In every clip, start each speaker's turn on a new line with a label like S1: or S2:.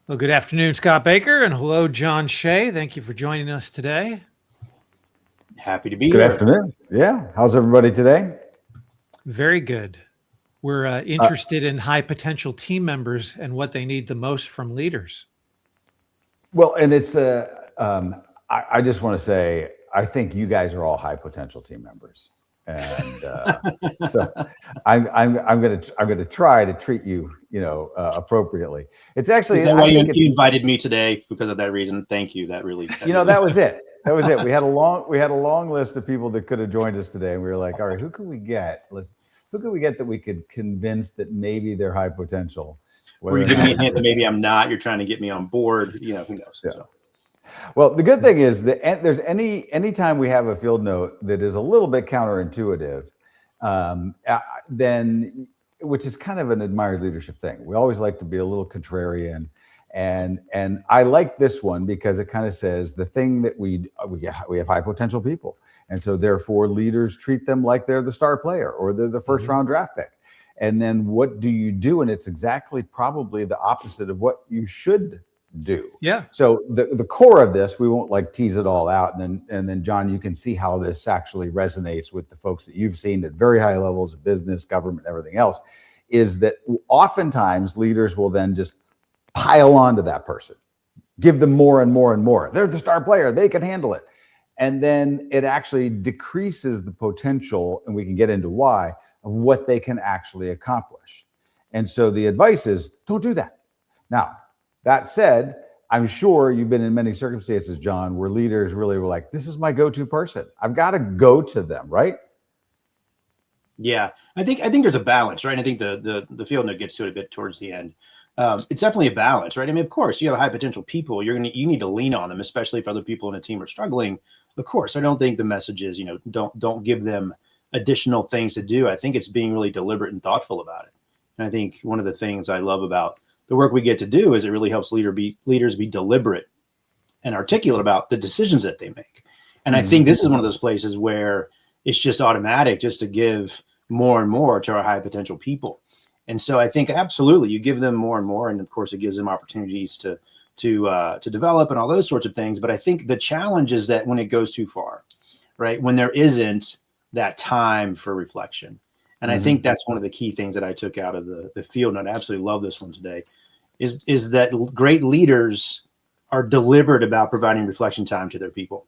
S1: Well, good afternoon, Scott Baker, and hello, John Shea. Thank you for joining us today.
S2: Happy to be
S3: Good
S2: here.
S3: afternoon. Yeah. How's everybody today?
S1: Very good. We're interested in high potential team members and what they need the most from leaders.
S3: Well, and it's I just want to say I think you guys are all high potential team members, and so I'm gonna try to treat you appropriately. It's actually
S2: Is that why you invited me today? Because of that reason. Thank you. That really
S3: that was it. That was it. We had a long list of people that could have joined us today, and we were like, all right, who could we get? Who could we get that we could convince that maybe they're high potential?
S2: Or you're giving me a hint that maybe I'm not. You're trying to get me on board. Who knows?
S3: Yeah.
S2: So.
S3: Well, the good thing is that there's anytime we have a field note that is a little bit counterintuitive, then which is kind of an admired leadership thing. We always like to be a little contrarian, and I like this one because it kind of says the thing that we have high potential people, and so therefore leaders treat them like they're the star player or they're the first round draft pick. And then what do you do? And it's exactly probably the opposite of what you should do.
S1: Yeah.
S3: So the core of this, we won't like tease it all out. And then John, you can see how this actually resonates with the folks that you've seen at very high levels of business, government, everything else, is that oftentimes leaders will then just pile onto that person, give them more and more and more. They're the star player. They can handle it. And then it actually decreases the potential, and we can get into why, of what they can actually accomplish. And so the advice is don't do that. Now, that said, I'm sure you've been in many circumstances, John, where leaders really were like, this is my go-to person. I've got to go to them, right?
S2: Yeah, I think there's a balance, right? I think the field note gets to it a bit towards the end. It's definitely a balance, right? I mean, of course, you have high potential people. You need to lean on them, especially if other people in a team are struggling. Of course, I don't think the message is, don't give them additional things to do. I think it's being really deliberate and thoughtful about it. And I think one of the things I love about the work we get to do is it really helps leaders be deliberate and articulate about the decisions that they make. And I think this is one of those places where it's just automatic just to give more and more to our high potential people. And so I think absolutely you give them more and more. And of course it gives them opportunities to develop and all those sorts of things. But I think the challenge is that when it goes too far, right? When there isn't that time for reflection. And I think that's one of the key things that I took out of the field. And I absolutely love this one today is that great leaders are deliberate about providing reflection time to their people,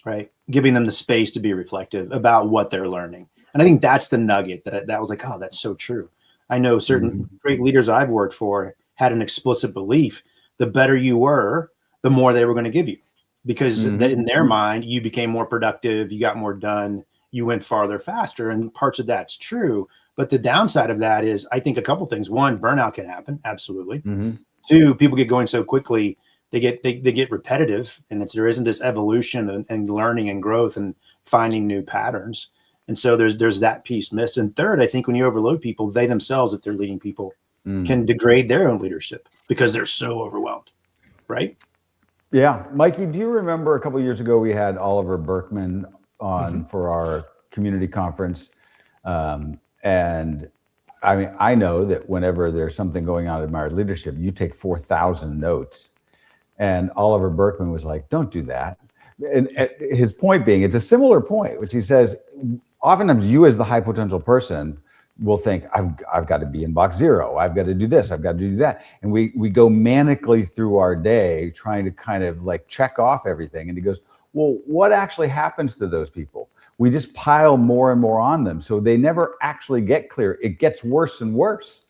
S2: right? Giving them the space to be reflective about what they're learning. And I think that's the nugget that was like, oh, that's so true. I know certain great leaders I've worked for had an explicit belief, the better you were, the more they were going to give you, because that in their mind, you became more productive, you got more done, you went farther faster, and parts of that's true. But the downside of that is, I think a couple things. One, burnout can happen. Absolutely. Two, people get going so quickly, they get repetitive, and there isn't this evolution and learning and growth and finding new patterns. And so there's that piece missed. And third, I think when you overload people, they themselves, if they're leading people, can degrade their own leadership because they're so overwhelmed. Right?
S3: Yeah. Mikey, do you remember a couple of years ago, we had Oliver Berkman on for our community conference. And I mean, I know that whenever there's something going on in admired leadership, you take 4,000 notes. And Oliver Berkman was like, don't do that. And his point being, it's a similar point, which he says, oftentimes you as the high potential person will think, I've got to be in box 0. I've got to do this. I've got to do that. And we go manically through our day trying to kind of like check off everything. And he goes, well, what actually happens to those people? We just pile more and more on them. So they never actually get clear. It gets worse and worse.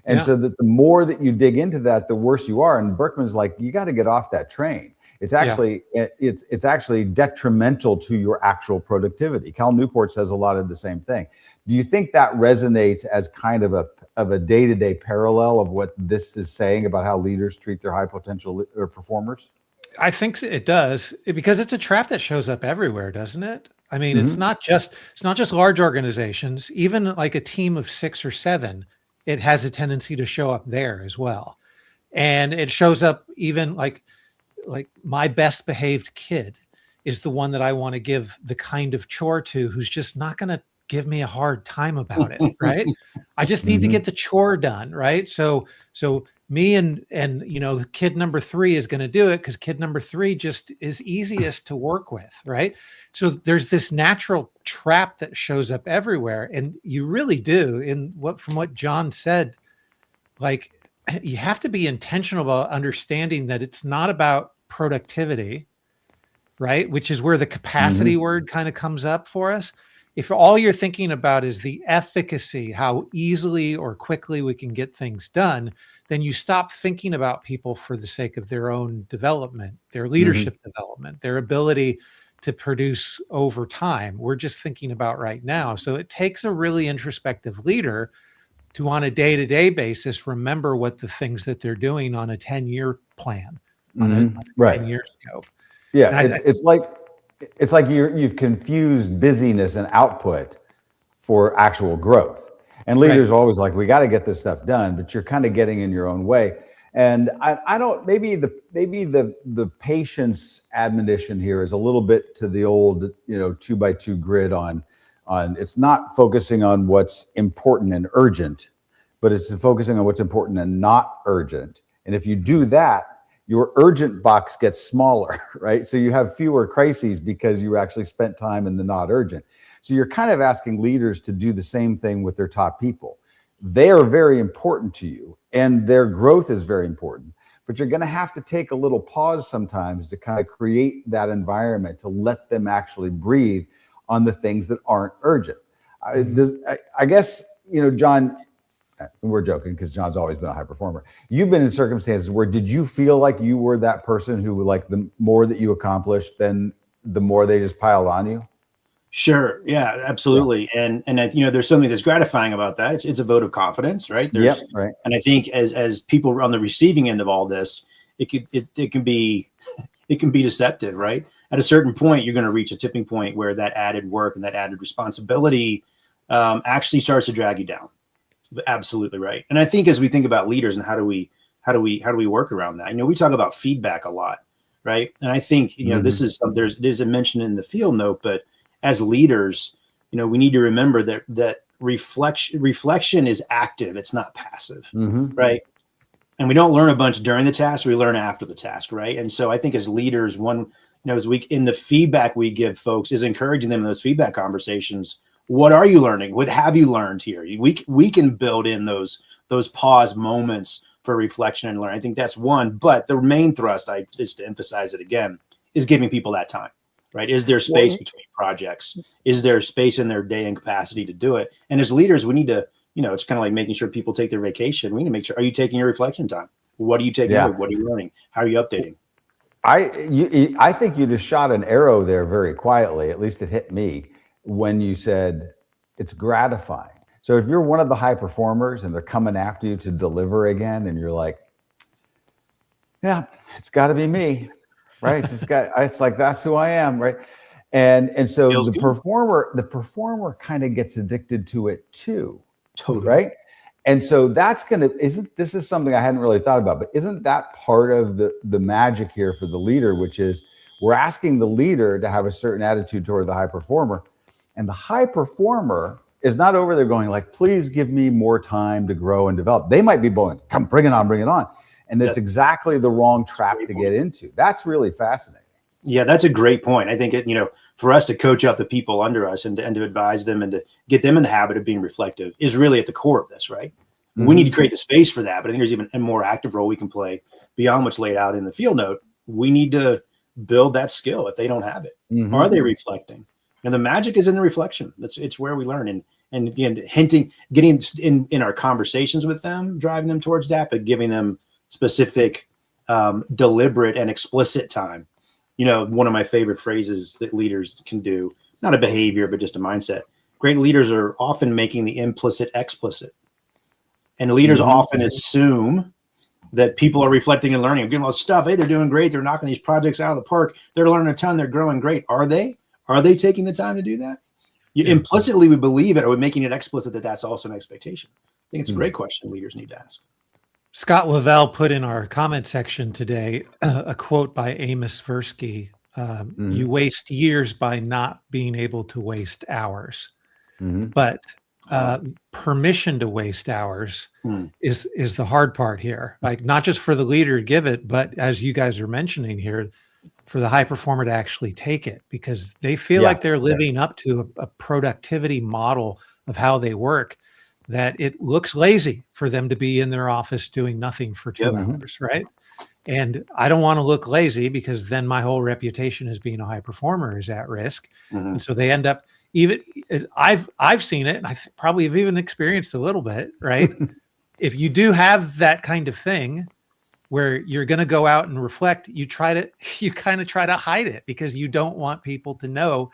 S3: And so that the more that you dig into that, the worse you are. And Berkman's like, you got to get off that train. It's actually it's actually detrimental to your actual productivity. Cal Newport says a lot of the same thing. Do you think that resonates as kind of a day-to-day parallel of what this is saying about how leaders treat their high potential performers?
S1: I think it does, because it's a trap that shows up everywhere, doesn't it? I mean, it's not just large organizations, even like a team of 6 or 7, it has a tendency to show up there as well. And it shows up even like my best behaved kid is the one that I want to give the kind of chore to who's just not going to give me a hard time about it, right? I just need to get the chore done, right? So me and kid number 3 is going to do it because kid number 3 just is easiest to work with, right? So there's this natural trap that shows up everywhere, and you really do. From what John said, like, you have to be intentional about understanding that it's not about productivity, right? Which is where the capacity word kind of comes up for us. If all you're thinking about is the efficacy, how easily or quickly we can get things done, then you stop thinking about people for the sake of their own development, their leadership development, their ability to produce over time. We're just thinking about right now. So it takes a really introspective leader to, on a day-to-day basis, remember what the things that they're doing on a 10-year plan, on a
S3: right
S1: 10-year scope.
S3: Yeah, it's like you've confused busyness and output for actual growth. And leaders are always like, we got to get this stuff done, but you're kind of getting in your own way. And I don't, maybe the patience admonition here is a little bit to the old, 2x2 grid on it's not focusing on what's important and urgent, but it's focusing on what's important and not urgent. And if you do that, your urgent box gets smaller, right? So you have fewer crises because you actually spent time in the not urgent. So you're kind of asking leaders to do the same thing with their top people. They are very important to you and their growth is very important, but you're going to have to take a little pause sometimes to kind of create that environment to let them actually breathe on the things that aren't urgent. I guess, John, we're joking because John's always been a high performer. You've been in circumstances where did you feel like you were that person who, like, the more that you accomplished, then the more they just piled on you?
S2: Sure. Yeah, absolutely. Yeah. And there's something that's gratifying about that. It's a vote of confidence, right?
S3: Right.
S2: And I think as people on the receiving end of all this, it can be deceptive, right? At a certain point, you're going to reach a tipping point where that added work and that added responsibility actually starts to drag you down. Absolutely right. And I think as we think about leaders and how do we work around that? We talk about feedback a lot, right? And I think this is there's a mention in the field note, but as leaders, we need to remember that reflection is active. It's not passive, right? And we don't learn a bunch during the task. We learn after the task, right? And so I think as leaders, as we in the feedback we give folks is encouraging them in those feedback conversations. What are you learning? What have you learned here? We can build in those pause moments for reflection and learning. I think that's one. But the main thrust, just to emphasize it again, is giving people that time, right? Is there space between projects? Is there space in their day and capacity to do it? And as leaders, we need to, it's kind of like making sure people take their vacation. We need to make sure, are you taking your reflection time? What are you taking? Yeah. What are you learning? How are you updating?
S3: I think you just shot an arrow there very quietly. At least it hit me when you said it's gratifying. So if you're one of the high performers and they're coming after you to deliver again, and you're like, yeah, it's got to be me, right? It's like, that's who I am, right? And so the performer kind of gets addicted to it too,
S2: totally,
S3: right? And so this is something I hadn't really thought about, but isn't that part of the magic here for the leader, which is we're asking the leader to have a certain attitude toward the high performer. And the high performer is not over there going like, please give me more time to grow and develop. They might be going, come, bring it on. And that's exactly the wrong trap to get into. That's really fascinating.
S2: Yeah, that's a great point. I think for us to coach up the people under us and to advise them and to get them in the habit of being reflective is really at the core of this, right? We need to create the space for that. But I think there's even a more active role we can play beyond what's laid out in the field note. We need to build that skill if they don't have it. Are they reflecting? And the magic is in the reflection. It's where we learn. And again, getting in our conversations with them, driving them towards that, but giving them specific, deliberate and explicit time. One of my favorite phrases that leaders can do, not a behavior, but just a mindset. Great leaders are often making the implicit explicit. And leaders often assume that people are reflecting and learning. I'm getting all this stuff. Hey, they're doing great. They're knocking these projects out of the park. They're learning a ton. They're growing great. Are they? Are they taking the time to do that? Implicitly, we believe it, or we're making it explicit that that's also an expectation. I think it's a great question leaders need to ask.
S1: Scott Lavelle put in our comment section today a quote by Amos Tversky. You waste years by not being able to waste hours. But permission to waste hours
S2: Hmm.
S1: is the hard part here. Like not just for the leader to give it, but as you guys are mentioning here, for the high performer to actually take it, because they feel
S3: Yeah.
S1: like they're living up to a productivity model of how they work, that it looks lazy for them to be in their office doing nothing for 2
S2: Yep.
S1: hours, right? And I don't want to look lazy because then my whole reputation as being a high performer is at risk.
S2: Mhm.
S1: And so they end up even I've seen it, and I probably have even experienced a little bit, right? If you do have that kind of thing where you're going to go out and reflect, you kind of try to hide it because you don't want people to know.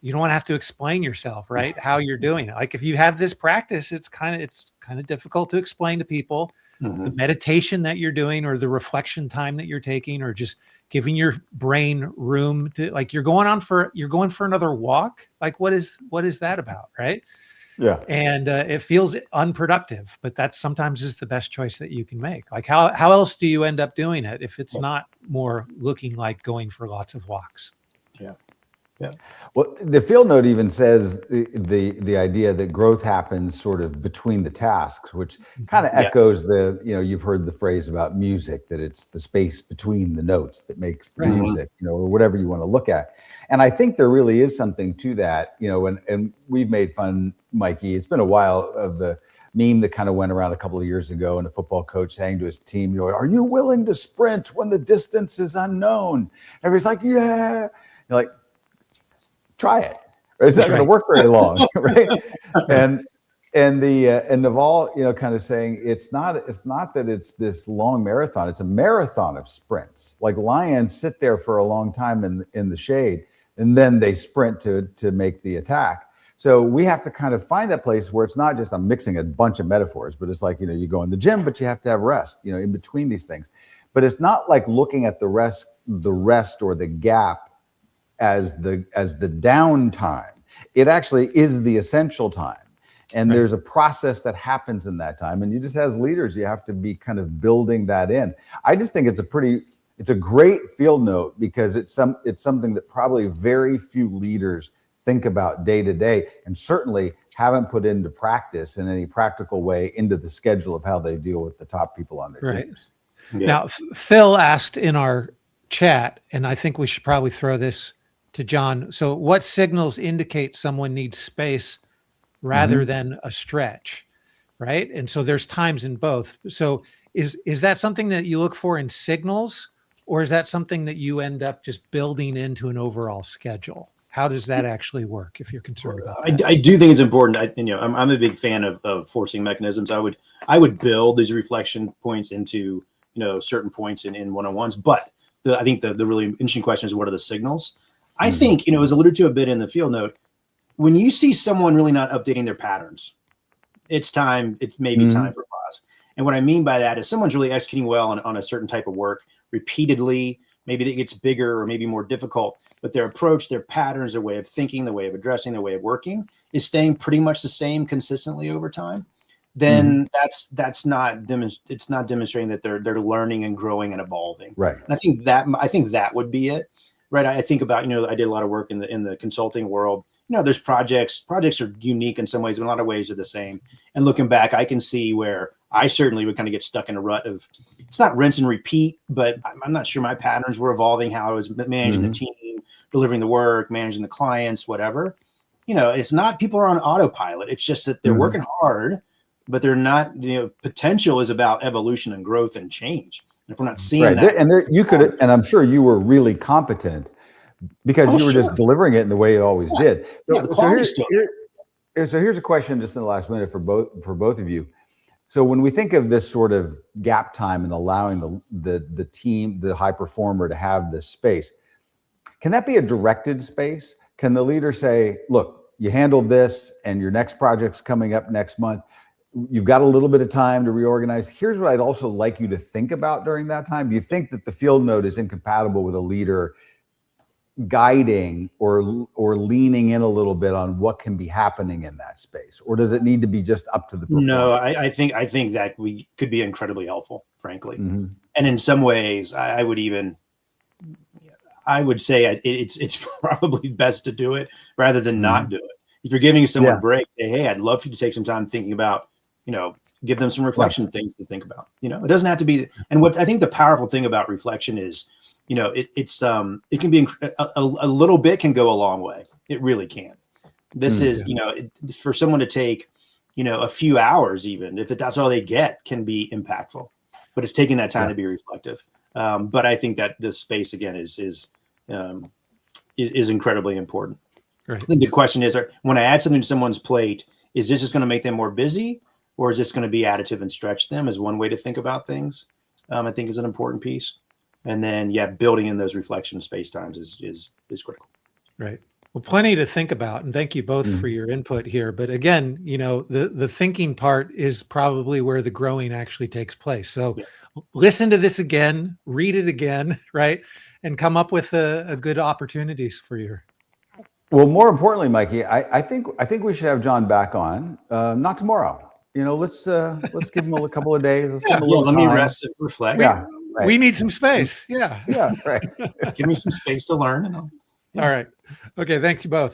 S1: You don't want to have to explain yourself, right? How you're doing it. Like if you have this practice, it's kind of difficult to explain to people the
S2: Mhm.
S1: meditation that you're doing or the reflection time that you're taking, or just giving your brain room to, like, you're going for another walk. Like what is that about, right?
S3: Yeah.
S1: And it feels unproductive, but that sometimes is the best choice that you can make. Like how else do you end up doing it if it's not more looking like going for lots of walks?
S2: Yeah. Yeah.
S3: Well, the field note even says the idea that growth happens sort of between the tasks, which kind of
S2: Yeah.
S3: echoes you've heard the phrase about music, that it's the space between the notes that makes the
S1: Right.
S3: music, or whatever you want to look at. And I think there really is something to that, and we've made fun, Mikey, it's been a while, of the meme that kind of went around a couple of years ago, and a football coach saying to his team, are you willing to sprint when the distance is unknown? Everybody's like, yeah. You're like, try it. It's not going to work very long, right? And Naval, kind of saying it's not that it's this long marathon. It's a marathon of sprints. Like lions sit there for a long time in the shade, and then they sprint to make the attack. So we have to kind of find that place where it's not just, I'm mixing a bunch of metaphors, but it's like, you go in the gym, but you have to have rest, in between these things. But it's not like looking at the rest or the gap as the downtime. It actually is the essential time. And
S1: Right.
S3: There's a process that happens in that time. And you just, as leaders, you have to be kind of building that in. I just think it's a great field note, because it's something that probably very few leaders think about day to day, and certainly haven't put into practice in any practical way into the schedule of how they deal with the top people on their
S1: Right.
S3: teams.
S2: Yeah.
S1: Now, Phil asked in our chat, and I think we should probably throw this to John. So what signals indicate someone needs space rather than a stretch, right? And so there's times in both. So is that something that you look for in signals, or is that something that you end up just building into an overall schedule? How does that actually work, if you're concerned about that?
S2: I do think it's important. I'm a big fan of forcing mechanisms. I would build these reflection points into certain points in one-on-ones. But I think the really interesting question is, what are the signals? I think, as alluded to a bit in the field note, when you see someone really not updating their patterns, it's maybe time for pause. And what I mean by that is, someone's really executing well on a certain type of work repeatedly. Maybe it gets bigger or maybe more difficult, but their approach, their patterns, their way of thinking, the way of addressing, their way of working is staying pretty much the same consistently over time. Then it's not demonstrating that they're learning and growing and evolving.
S3: Right.
S2: And I think that would be it. Right. I think about, I did a lot of work in the consulting world. There's projects are unique in some ways, but in a lot of ways are the same. And looking back, I can see where I certainly would kind of get stuck in a rut of, it's not rinse and repeat, but I'm not sure my patterns were evolving, how I was managing the team, delivering the work, managing the clients, whatever. It's not, people are on autopilot. It's just that they're working hard, but they're not, potential is about evolution and growth and change. If we're not seeing that,
S3: and I'm sure you were really competent, because you were just delivering it in the way it always did. So here's a question just in the last minute for both of you. So when we think of this sort of gap time and allowing the team, the high performer, to have this space, can that be a directed space? Can the leader say, look, you handled this and your next project's coming up next month. You've got a little bit of time to reorganize. Here's what I'd also like you to think about during that time. Do you think that the field note is incompatible with a leader guiding or leaning in a little bit on what can be happening in that space? Or does it need to be just up to the performer?
S2: No, I think that we could be incredibly helpful, frankly. And in some ways, I would say it's probably best to do it rather than not do it. if you're giving someone
S3: Yeah.
S2: a break, say, hey, I'd love for you to take some time thinking about, give them some reflection things to think about. It doesn't have to be. And what I think the powerful thing about reflection is, it can be a little bit can go a long way. It really can. This is, for someone to take, a few hours, even if that's all they get, can be impactful. But it's taking that time to be reflective. But I think that this space again is incredibly important.
S1: Right.
S2: I think the question is, when I add something to someone's plate, is this just going to make them more busy, or is this going to be additive and stretch them? Is one way to think about things. I think is an important piece. And then, building in those reflection space times is critical.
S1: Right. Well, plenty to think about, and thank you both for your input here. But again, the thinking part is probably where the growing actually takes place. So listen to this again, read it again, right? And come up with a good opportunities for your.
S3: Well, more importantly, Mikey, I think we should have John back on. Not tomorrow. Let's give him a couple of days. Let's give him a little
S2: let
S3: time.
S2: me rest and reflect.
S3: Right.
S1: We need some space. Yeah.
S3: Yeah. Right.
S2: Give me some space to learn, and
S1: All right. Okay. Thanks you both.